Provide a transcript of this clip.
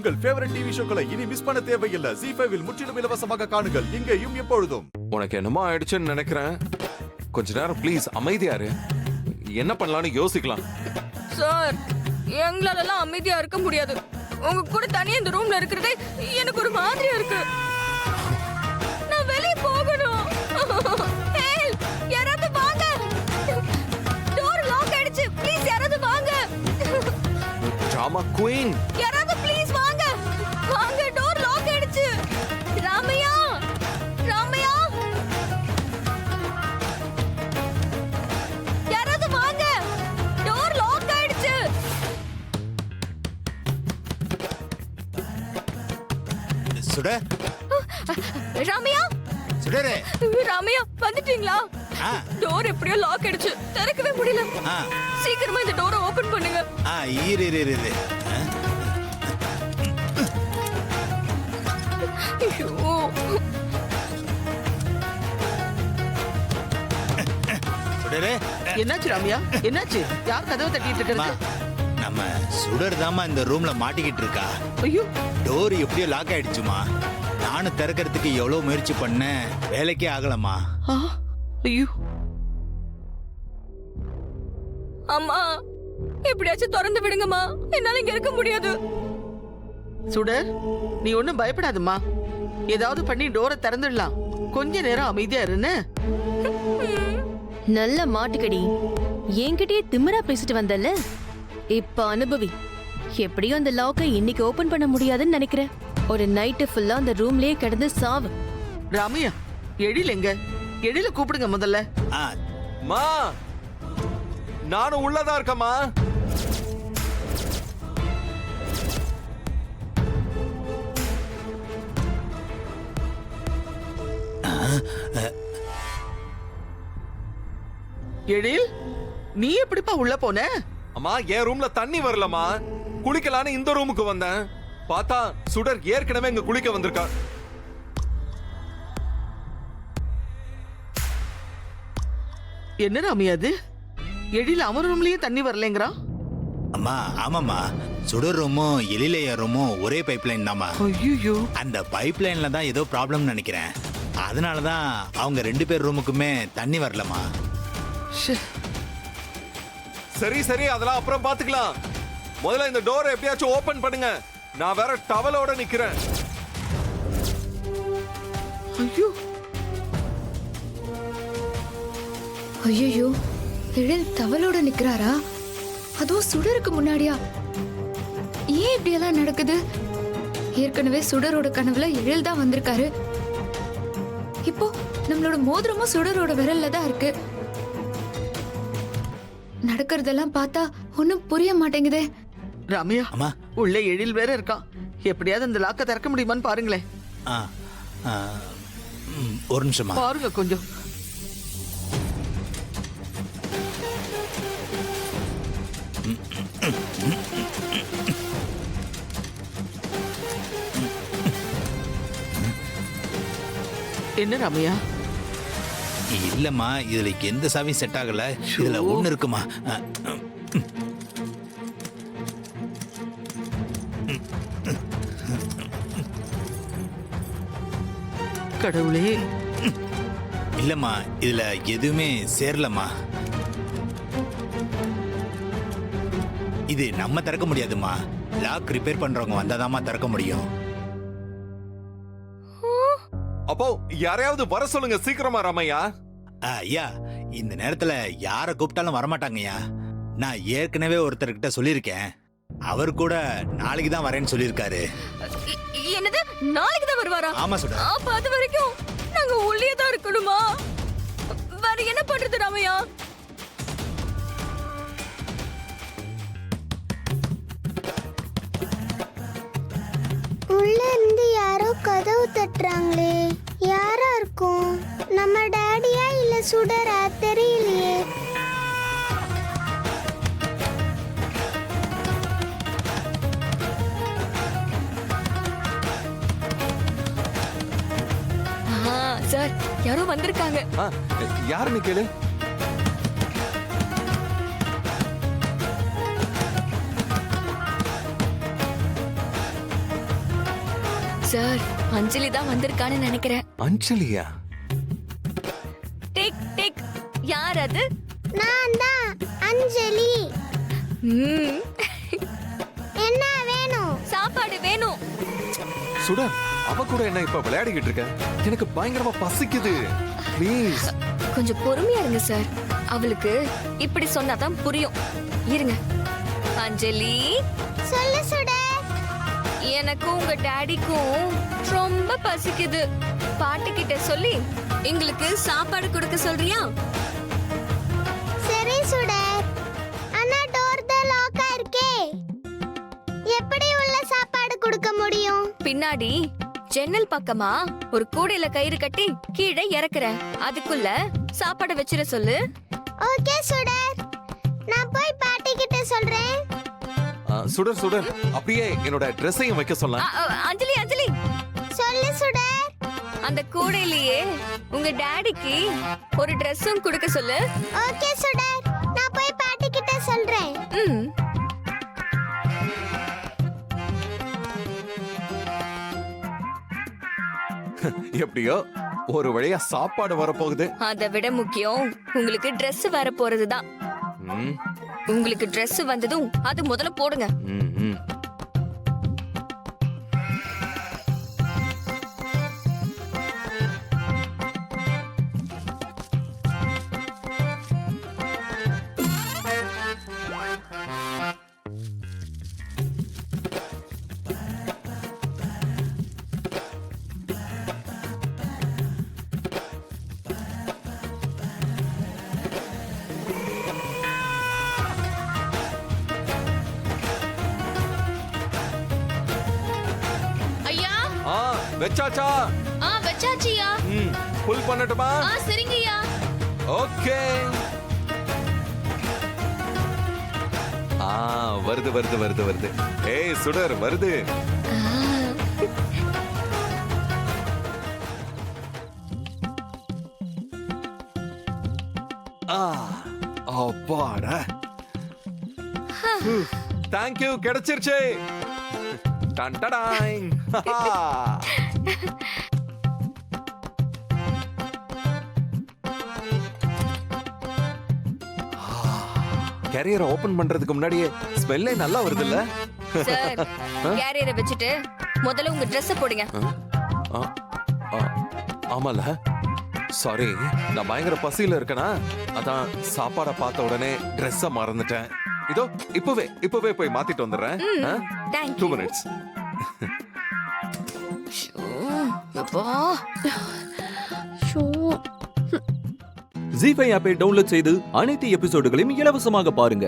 உங்கள் favourite TV ஷோக்களை இனி miss பண்ண தேவையில்லை. ZEE5 இல் முற்றிலும் இலவசமாக காணுங்கள், இங்கேயும் எப்பொழுதும். உனக்கு என்னமோ ஆயிடுச்சுன்னு நினைக்கிறேன். கொஞ்ச நேரம் ப்ளீஸ் அமைதியா இரு. என்ன பண்ணலாம்னு யோசிக்கலாம். சார், எங்களால அமைதியா இருக்க முடியாது. உங்க கூட தனியா இந்த ரூம்ல இருக்கிறதே எனக்கு ஒரு மாதிரியா இருக்கு. நான் வெளிய போகணும். ஹெல்ப், யாராவது வாங்க. டோர் லாக் ஆயிடுச்சு. ப்ளீஸ் யாராவது வாங்க. டிராமா குயின், யாராவது ப்ளீஸ் வாங்க. வாங்க, டோர் லாக் ஆயிடுச்சு. ராமையா, ராமையா, யாராவது வாங்க. டோர் லாக் ஆயிடுச்சு. சுடர், ராமையா, சுடரே, ராமையா வந்துட்டீங்களா? டோர் எப்படியோ லாக் ஆயிடுச்சு, திறக்கவே முடியல. சீக்கிரமா இந்த டோரை ஓபன் பண்ணுங்க. இரு இரு இரு. ஐயோ, சுடரே, என்னாச்சு ராமியா? என்னாச்சு? யார் கதவை தட்டிட்டு இருக்கிறது? நம்ம சுடர் தாமா இந்த ரூம்ல மாட்டிக்கிட்டு இருக்கா. ஐயோ, டோர் எப்படியோ லாக் ஆயிடுச்சுமா. நானும் திறக்கிறதுக்கு எவ்வளவு முயற்சி பண்ணேன், வேலைக்கே ஆகலமா. ஐயோ, அம்மா, எப்படியாச்சும் திறந்து விடுங்கம்மா, என்னால இங்க இருக்க முடியாது. சுடர், நீ ஒண்ணும் பயப்படாதம்மா. ஏதாவது பண்ணி டோரை திறந்துடலாம். கொஞ்ச நேரம் அமைதியா இருன்னு. நல்ல மாட்டுக்கடி, என்கிட்டயே திமிரா பேசிட்டு வந்தல்ல, இப்ப அனுபவி. எப்படியும் அந்த லாக்கை இன்னைக்கு ஓபன் பண்ண முடியாதுன்னு நினைக்கிறேன். ஒரு நைட்டு ஃபுல்லா அந்த ரூம்லயே கிடந்து சாவு. ராமையா, எழில் எங்க? எழில கூப்பிடுங்க முதல்ல. மா, நானும் உள்ளதா இருக்கமா. எழில், நீ எப்படிப்பா உள்ள போன? அம்மா, என் ரூம்ல தண்ணி வரலமா. குளிக்கலான்னு இந்த ரூமுக்கு வந்தேன். பார்த்தா சுடர் ஏற்கனவே இங்க குளிக்க வந்திருக்கா. என்ன ராமியா அது? எழில் அவன் ரூம்லயே தண்ணி வரலங்கிறான். அம்மா, ஆமாம்மா, சுடர் ரூமும் எழிலைய ரூமும் ஒரே பைப் லைன் தாமா. ஐயோ, அந்த பைப் லைன்ல தான் ஏதோ ப்ராப்ளம் நினைக்கிறேன். அதனாலதான் அவங்க 2 பேர் ரூமுக்குமே தண்ணி வரலமா. சரி சரி, அதெல்லாம் அப்புறம் பாத்துக்கலாம். முதல்ல இந்த டோரை எப்படியாச்சும் ஓபன் பண்ணுங்க. நான் வேற டவலோட நிக்கிறேன். ஐயோ, ஐயோ, எழில் டவலோட நிக்கிறாரா? அதுவும் சுடருக்கு முன்னாடியா? ஏன் இப்படி எல்லாம் நடக்குது? ஏற்கனவே சுடரோட கனவுல எழில் தான் வந்திருக்காரு. இப்போ நம்மளோட மோதிரமும் சுடரோட விரல்ல தான் இருக்கு. நடக்கிறதெல்லாம் பார்த்தா ஒன்னும் புரிய மாட்டேங்குதே. ராமையா, அம்மா, உள்ள எழில் வேற இருக்கான். எப்படியாவது அந்த லாக்க திறக்க முடியுமான்னு பாருங்களேன். ஒரு நிமிஷமா பாருங்க கொஞ்சம். என்ன ராமையா? இல்லம்மா, இதுல எந்த சாவியும் செட் ஆகல. இதுல ஒண்ணு இருக்குமா. கடவுளே, இல்லம்மா, இதுல எதுவுமே சேரலம்மா. இது நம்ம திறக்க முடியாதுமா. லாக் ரிப்பேர் பண்றவங்க வந்தாதாம்மா திறக்க முடியும். அப்போ யாரையாவது வர சொல்லுங்க சீக்கிரமா ராமையா. ஐயா, இந்த நேரத்துல யார கூப்பிட்டாலும் வரமாட்டாங்கய்யா. நான் ஏற்கனவே ஒருத்தர்கிட்ட சொல்லியிருக்கேன். அவர் கூட நாளைக்கு தான் வரேன்னு சொல்லியிருக்காரு. என்னது, நாளைக்கு தான் வருவாரா? ஆமா சுடர். அப்ப அது வரைக்கும் நாங்க உள்ளே தான் இருக்கணுமா? வேற என்ன பண்றது ராமையா? உள்ள இருந்து யாரோ கதவு தட்டுறாங்களே, யாரா இருக்கும்? நம்ம டாடியா இல்ல சுடரா தெரியலையே. சார், யாரோ வந்திருக்காங்க. யாருன்னு கேளு. சார் அஞ்சலி தான் வந்திருக்கான்னு நினைக்கிறேன். அஞ்சலியா? டேக் டேக். யார் அது? நான் தான் அஞ்சலி. ம், என்ன வேணும்? சாப்பாடு வேணும். சுடர், அவ கூட என்ன இப்ப விளையாடிக்கிட்டு இருக்க? எனக்கு பயங்கரமா பசிக்குது. ப்ளீஸ். கொஞ்சம் பொறுமையா இருங்க சார். அவளுக்கு இப்படி சொன்னாதான் புரியும். இருங்க. அஞ்சலி, சொல்லு சுடர். எனக்கும் உங்க டாடிக்கும் ரொம்ப பசிக்குது. பாட்டி கிட்ட சொல்லி எங்களுக்கு சாப்பாடு கொடுக்க சொல்றியா? சரி சுடர். ஆனா டோர் தான் லாக்கா இருக்கே. எப்படி உள்ள சாப்பாடு கொடுக்க முடியும்? பின்னாடி ஜன்னல் பக்கமா ஒரு கூடையில கயிறு கட்டி கீழே இறக்குறேன். அதுக்குள்ள சாப்பாடு வச்சிட சொல்லு. ஓகே சுடர். நான் போய் பாட்டி கிட்ட சொல்றேன். சுடர் சுடர், அப்படியே என்னோட ட்ரெஸ்ஸையும் வைக்க சொல்லலாம். அஞ்சலி அஞ்சலி, சொல்லு சுடர். அந்த கூடையிலேயே உங்க டாடிக்கு ஒரு ட்ரெஸ்ஸும் கொடுக்க சொல்லு. ஓகே சுடர். நான் போய் பாட்டி கிட்ட சொல்றேன். ம். எப்படியோ ஒரு வழியா சாப்பாடு வரப்போகுது. அதை விட முக்கியம் உங்களுக்கு Dress வர போறதுதான். ம், உங்களுக்கு Dress வந்ததும் அது முதல்ல போடுங்க. ம், ம். ஐயா, வெச்சாச்சா? வச்சாச்சியா. ம், புல் பண்ணட்டுமா? சரிங்கய்யா. ஓகே. வருது வருது வருது வருது. ஏய் சுடர், வருது. அப்பாடா. தேங்க் யூ, கிடைச்சிருச்சு. டன்டடாய். கேரியரை ஓபன் பண்றதுக்கு முன்னாடியே ஸ்மெல்லே நல்லா வருதுல்ல? சார், கேரியரை வச்சுட்டு முதல்ல உங்க Dress போடுங்க. ஆமால, சாரி, நான் பயங்கர பசியில இருக்கேனா, அதான் சாப்பாட பார்த்த உடனே Dress மறந்துட்டேன். இதோ இப்பவே போய் மாத்திட்டு வந்துடுறேன். Thank 2 you. minutes. ஜீ5 ஆப்பை டவுன்லோட் செய்து அனைத்து எபிசோடுகளையும் இலவசமாக பாருங்க.